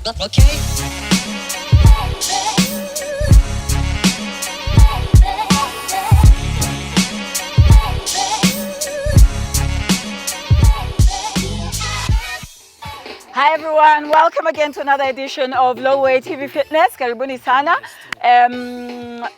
Okay. Hi everyone, welcome again to another edition of Lolwe TV Fitness. Karibuni sana.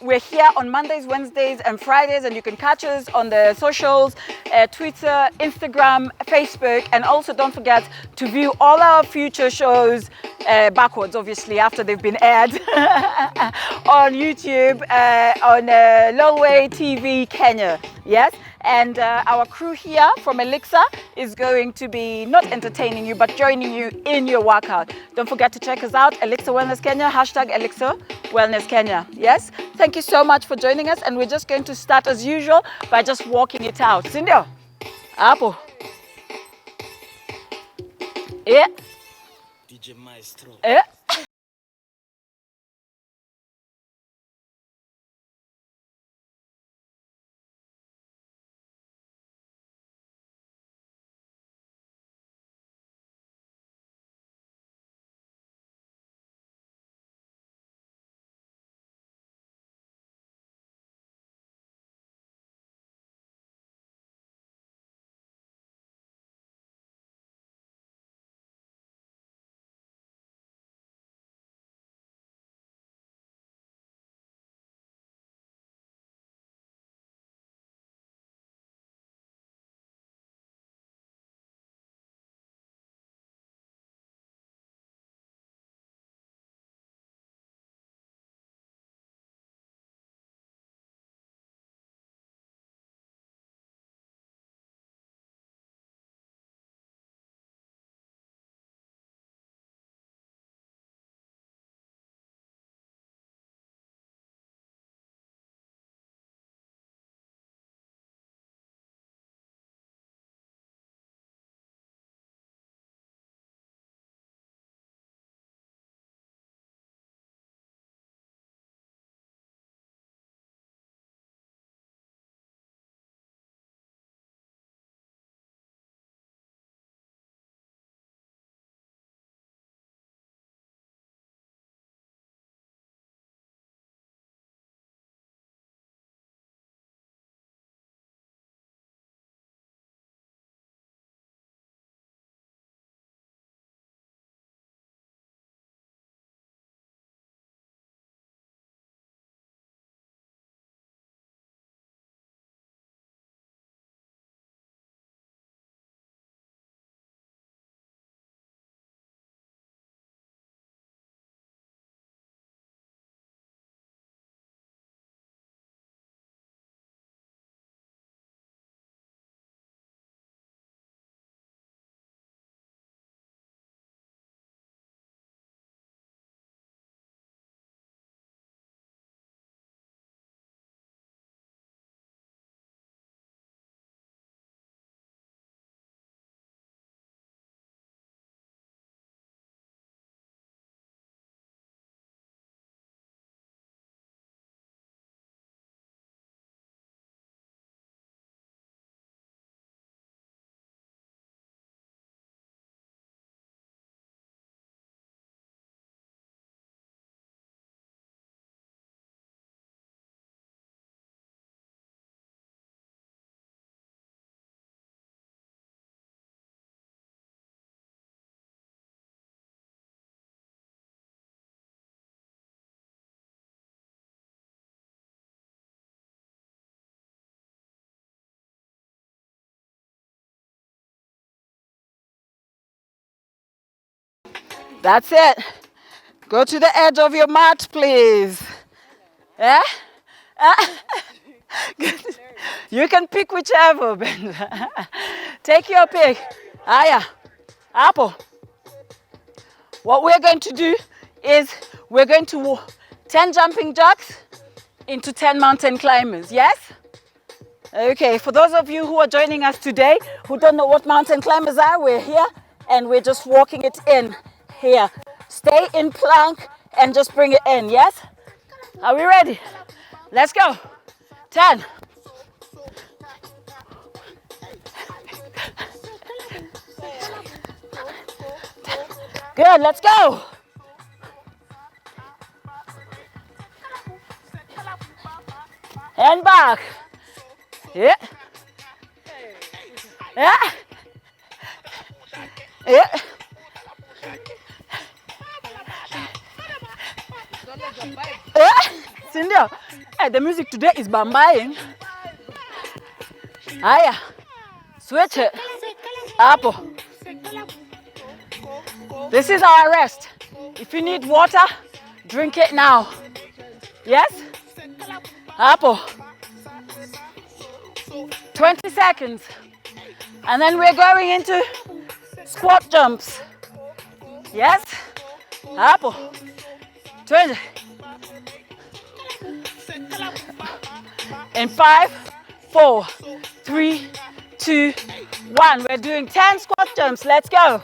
We're here on Mondays, Wednesdays and Fridays, and you can catch us on the socials, Twitter, Instagram, Facebook, and also don't forget to view all our future shows backwards, obviously, after they've been aired on YouTube, on Lolwe TV Kenya. Yes. And our crew here from Elixir is going to be not entertaining you, but joining you in your workout. Don't forget to check us out, Elixir Wellness Kenya, hashtag Elixir Wellness Kenya. Yes, thank you so much for joining us. And we're just going to start as usual by just walking it out. Sindio? Apo. Yeah. DJ Maestro. Yeah. That's it. Go to the edge of your mat, please. Yeah? You can pick whichever. Take your pick. Aya, Apple. What we're going to do is we're going to 10 jumping jacks into 10 mountain climbers. Yes? Okay, for those of you who are joining us today who don't know what mountain climbers are, we're here and we're just walking it in here. Stay in plank and just bring it in, yes? Are we ready? Let's go. 10. Good, let's go. and back. Yeah. Yeah. Yeah. Cindy, hey, the music today is bambaying. Aya, switch it. Apple. This is our rest. If you need water, drink it now. Yes? Apple. 20 seconds. And then we're going into squat jumps. Yes? Apple. 20. In 5, 4, 3, 2, 1. We're doing 10 squat jumps. Let's go.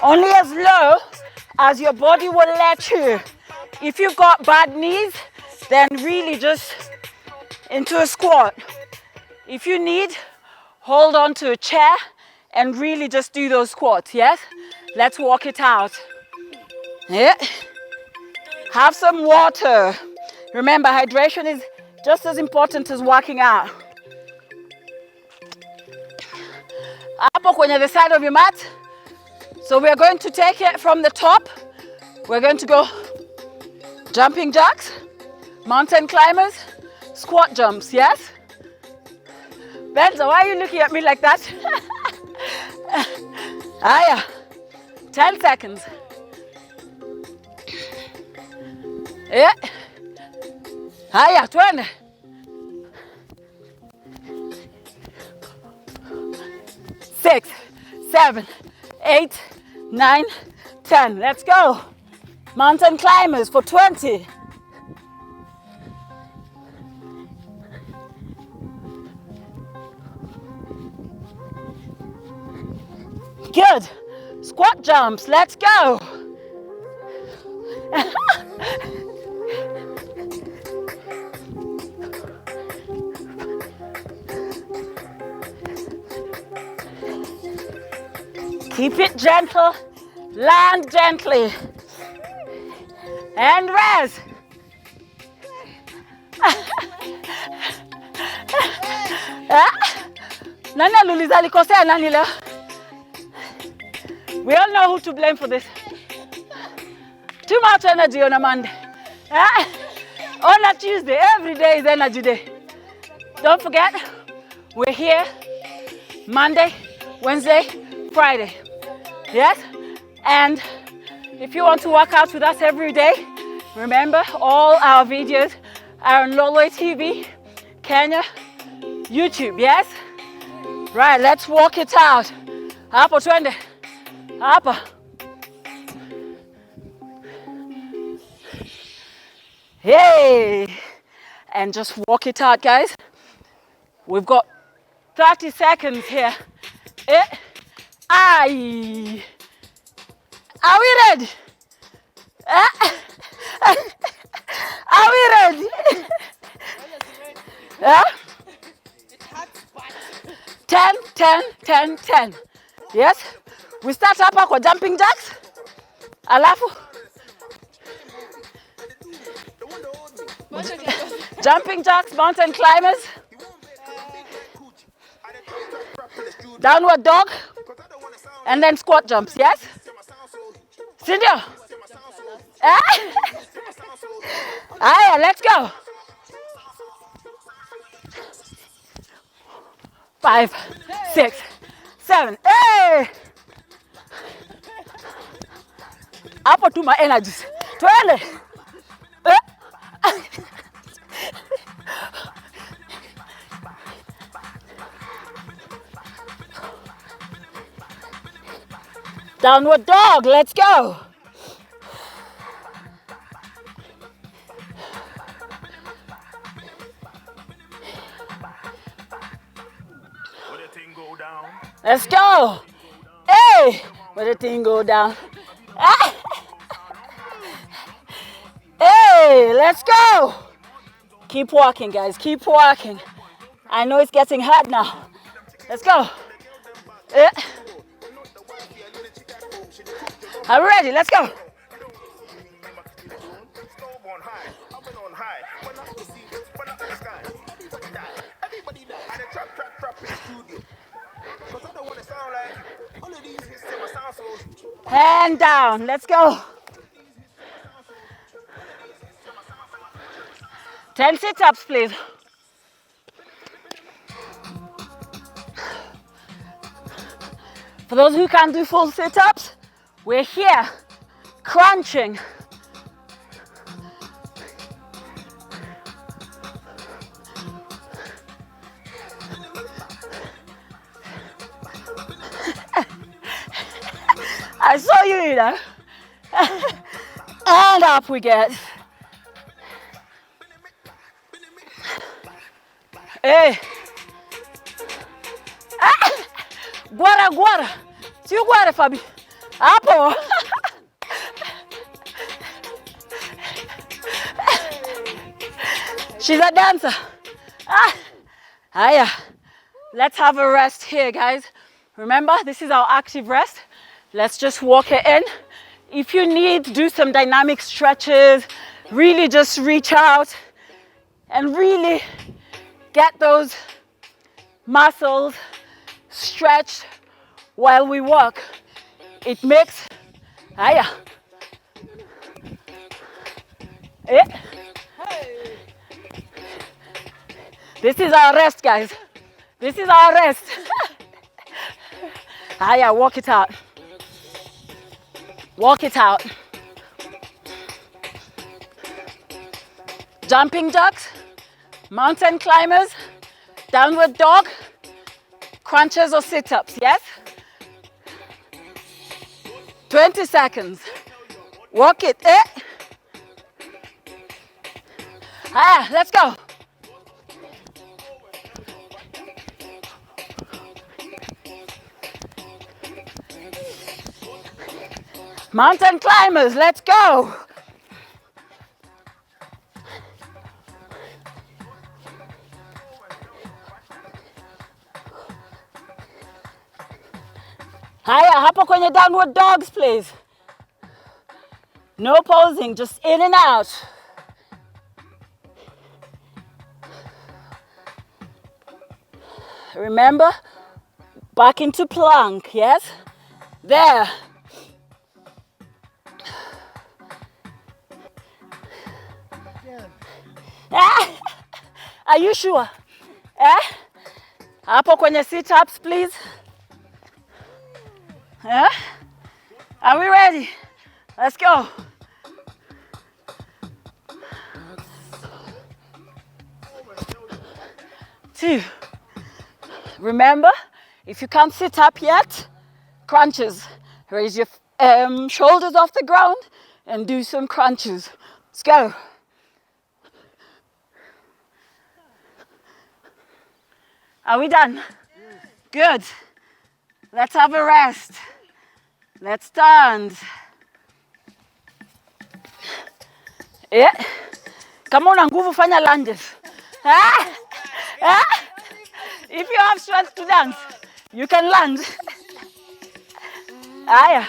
Only as low as your body will let you. If you've got bad knees, then really just into a squat. If you need, hold on to a chair and really just do those squats, yes? Let's walk it out. Yeah. Have some water. Remember, hydration is just as important as working out. Hapo kwenye the side of your mat. So we're going to take it from the top. We're going to go jumping jacks, mountain climbers, squat jumps, yes? Benzo, why are you looking at me like that? Aya, 10 seconds. Yeah. Aya, 20. Six, 7, 8, 9, 10. Let's go. Mountain climbers for 20. Good. Squat jumps. Let's go. Keep it gentle. Land gently. And rest. Nani aluliza alikosea nani leo? We all know who to blame for this. Too much energy on a Monday. On a Tuesday, every day is energy day. Don't forget, we're here Monday, Wednesday, Friday. Yes? And if you want to work out with us every day, remember all our videos are on Lolwe TV, Kenya, YouTube, yes? Right, let's walk it out. Hapo twende. Hapa. Hey! And just walk it out, guys. We've got 30 seconds here. Aye. Are we ready? Are we ready? Yeah? 10, 10, 10, 10. Yes? We start hapa kwa jumping jacks. Alafu. Jumping jacks, mountain climbers. Downward dog. And then squat jumps, yes? Cindy. Aya, let's go. 5, 6, 7. Hey! Hapo tu my energies. Twende. Downward dog, let's go. Let's go. Hey, where the thing go down. Hey, let's go. Keep walking, guys. Keep walking. I know it's getting hard now. Let's go. Are we ready? Let's go. And down. Let's go. 10 sit-ups, please. For those who can't do full sit-ups, we're here, crunching. I saw you, you know. And up we get. Hey. Guara, guara. See you guara, Fabi. Apo. She's a dancer. Hiya. Let's have a rest here, guys. Remember, this is our active rest. Let's just walk it in. If you need, do some dynamic stretches. Really just reach out and really get those muscles stretched while we walk. It makes, hiya. This is our rest, guys. This is our rest. Hiya, walk it out. Walk it out. Jumping jacks, mountain climbers, downward dog, crunches or sit-ups, yes? 20 seconds. Walk it. Let's go. Mountain climbers, let's go. Haya, hapo kwenye downward dogs, please. No posing, just in and out. Remember, back into plank, yes? There. Are you sure? Hapo kwenye sit-ups, please. Are we ready? Let's go. Two. Remember, if you can't sit up yet, crunches. Raise your shoulders off the ground and do some crunches. Let's go. Are we done? Good. Let's have a rest. Let's stand. Kama una nguvu fanya lunges. If you have strength to dance, you can lunge. Aya.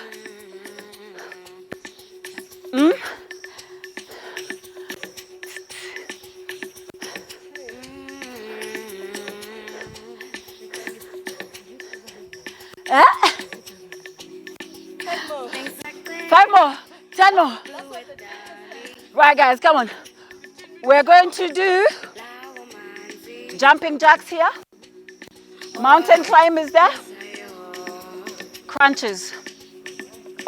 Five more, 10 more. Right, guys, come on. We're going to do jumping jacks here. Mountain climbers there. Crunches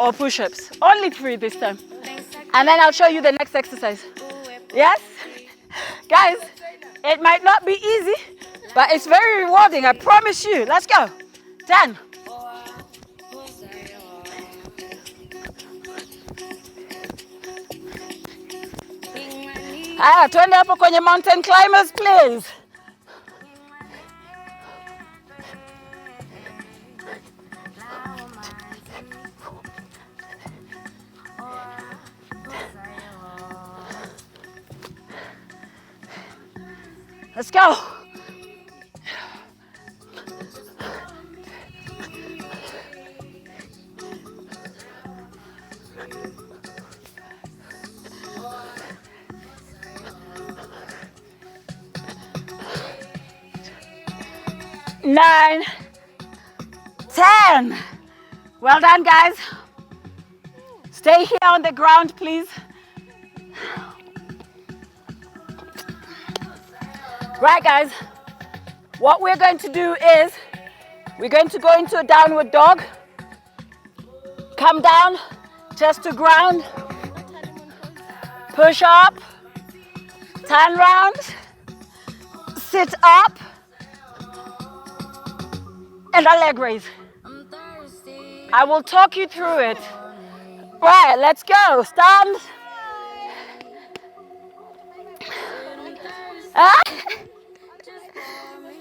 or push-ups. Only 3 this time. And then I'll show you the next exercise. Yes? Guys, it might not be easy, but it's very rewarding, I promise you. Let's go. 10. Twende hapo kwenye mountain climbers, please. Let's go. Nine, 10. Well done, guys. Stay here on the ground, please. Right, guys, what we're going to do is we're going to go into a downward dog. Come down, chest to ground. Push up. Turn round. Sit up. And a leg raise. I will talk you through it. Right, let's go. Stand.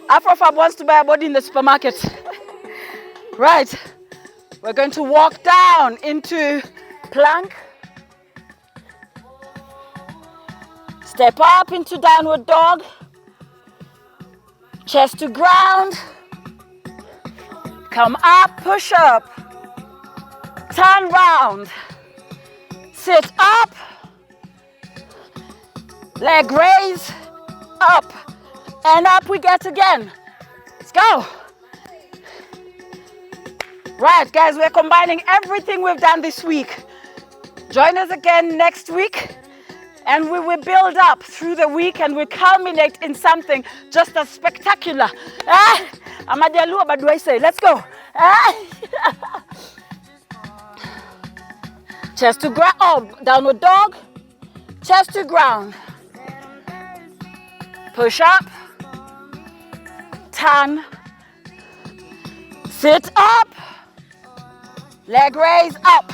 Afrofab wants to buy a body in the supermarket. Right, we're going to walk down into plank. Step up into downward dog. Chest to ground. Come up, push up. Turn round. Sit up. Leg raise. Up. And up we get again. Let's go. Right, guys, we're combining everything we've done this week. Join us again next week. And we will build up through the week and we culminate in something just as spectacular. Amadialua, but do I say? Let's go. Chest to ground. Oh, downward dog. Chest to ground. Push up. Turn. Sit up. Leg raise up.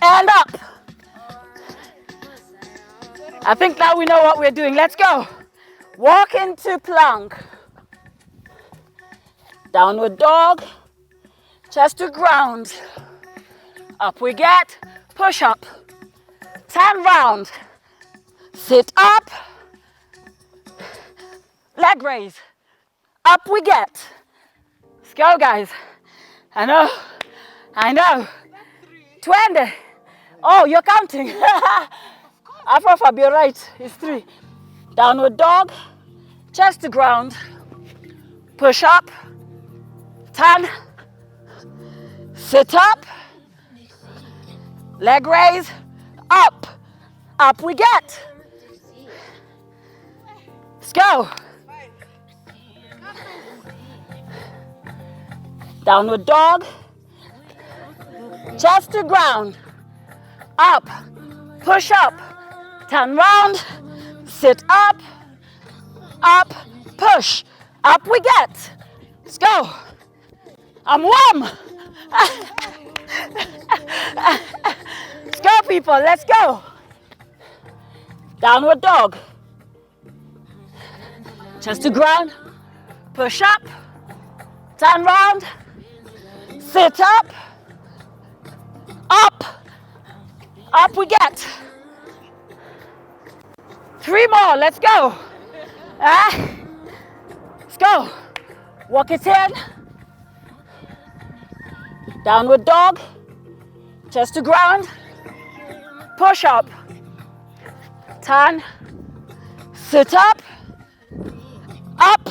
And up. I think now we know what we're doing. Let's go. Walk into plank. Downward dog. Chest to ground. Up we get. Push up. Turn round. Sit up. Leg raise. Up we get. Let's go, guys. I know. 20. Oh, you're counting. Afrofab, you're right. It's 3. Downward dog. Chest to ground. Push up. Turn. Sit up. Leg raise. Up. Up we get. Let's go. Downward dog. Chest to ground. Up. Push up. Turn round. Sit up. Up. Push. Up we get. Let's go. I'm warm. Let's go, people. Let's go. Downward dog. Chest to ground. Push up. Turn round. Sit up. Up. Up we get. 3 more. Let's go. Let's go. Walk it in. Downward dog. Chest to ground. Push up. Turn. Sit up. Up.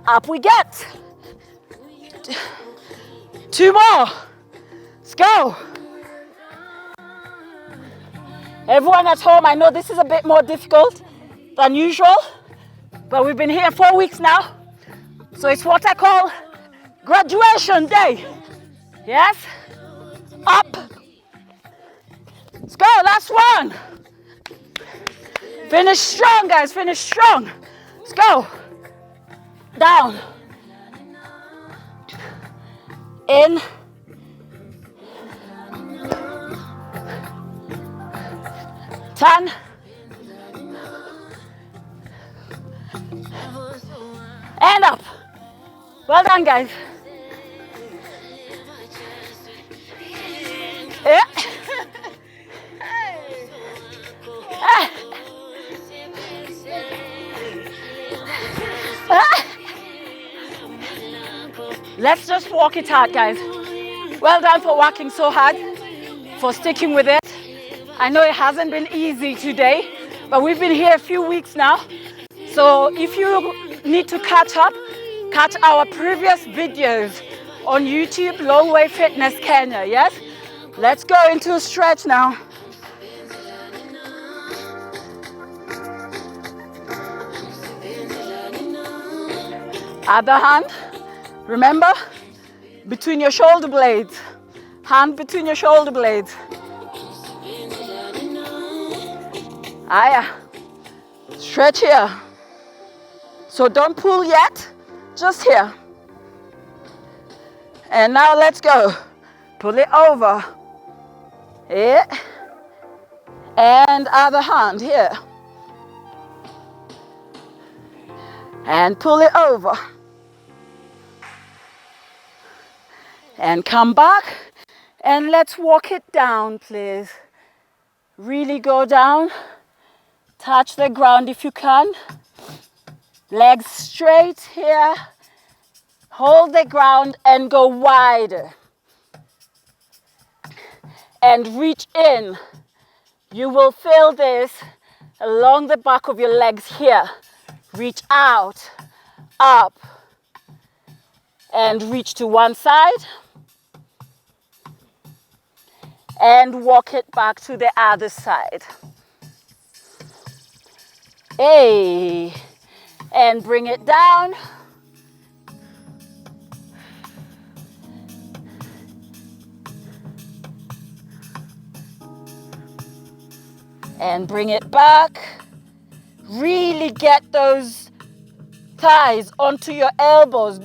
Up we get. 2 more. Let's go. Everyone at home, I know this is a bit more difficult than usual, but we've been here 4 weeks now. So it's what I call graduation day. Yes? Up. Let's go, last one. Finish strong, guys, finish strong. Let's go. Down. In. Turn. And up. Well done, guys. Yeah. Let's just walk it out, guys. Well done for working so hard, for sticking with it. I know it hasn't been easy today, but we've been here a few weeks now. So if you need to catch up, catch our previous videos on YouTube, Lolwe Fitness Kenya, yes? Let's go into a stretch now. Other hand, remember, between your shoulder blades. Hand between your shoulder blades. Stretch here. So don't pull yet, just here. And now let's go. Pull it over. Here. And other hand here. And pull it over. And come back. And let's walk it down, please. Really go down. Touch the ground if you can. Legs straight here. Hold the ground and go wider. And reach in. You will feel this along the back of your legs here. Reach out, up, and reach to one side. And walk it back to the other side. Hey. And bring it down. And bring it back. Really get those thighs onto your elbows.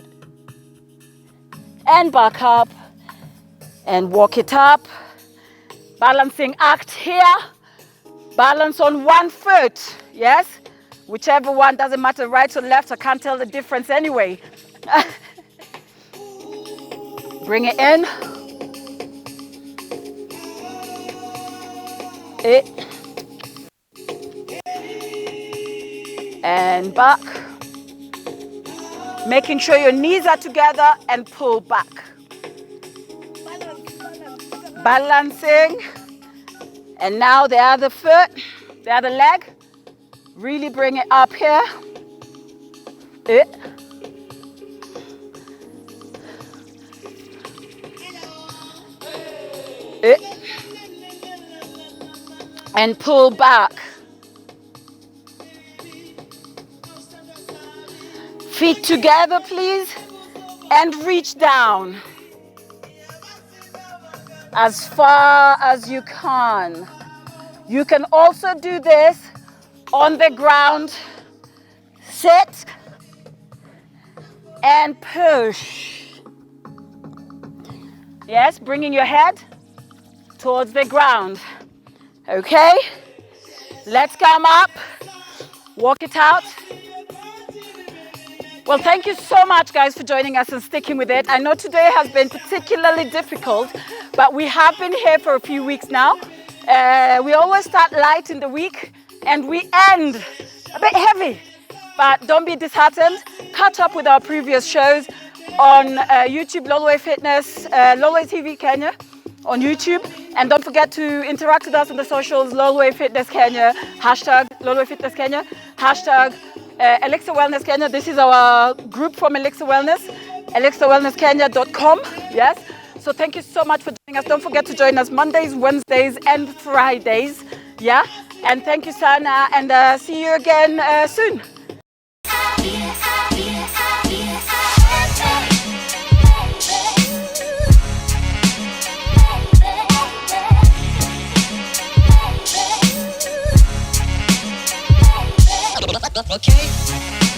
And back up. And walk it up. Balancing act here. Balance on one foot. Yes? Whichever one, doesn't matter, right or left, I can't tell the difference anyway. Bring it in. And back. Making sure your knees are together and pull back. Balancing. And now the other foot, the other leg. Really bring it up here. And pull back. Feet together, please. And reach down. As far as you can. You can also do this on the ground. Sit and push. Yes, bringing your head towards the ground. Okay, let's come up. Walk it out. Well, thank you so much, guys, for joining us and sticking with it. I know today has been particularly difficult, but we have been here for a few weeks now. We always start light in the week and we end a bit heavy, but don't be disheartened. Catch up with our previous shows on YouTube, Lolwe Fitness, Lolwe TV Kenya on YouTube. And don't forget to interact with us on the socials, Lolwe Fitness Kenya, hashtag Lolwe Fitness Kenya, hashtag Elixir Wellness Kenya. This is our group from Elixir Wellness, elixirwellnesskenya.com. Yes. So thank you so much for joining us. Don't forget to join us Mondays, Wednesdays, and Fridays. Yeah. And thank you, Sana. And see you again soon. Okay.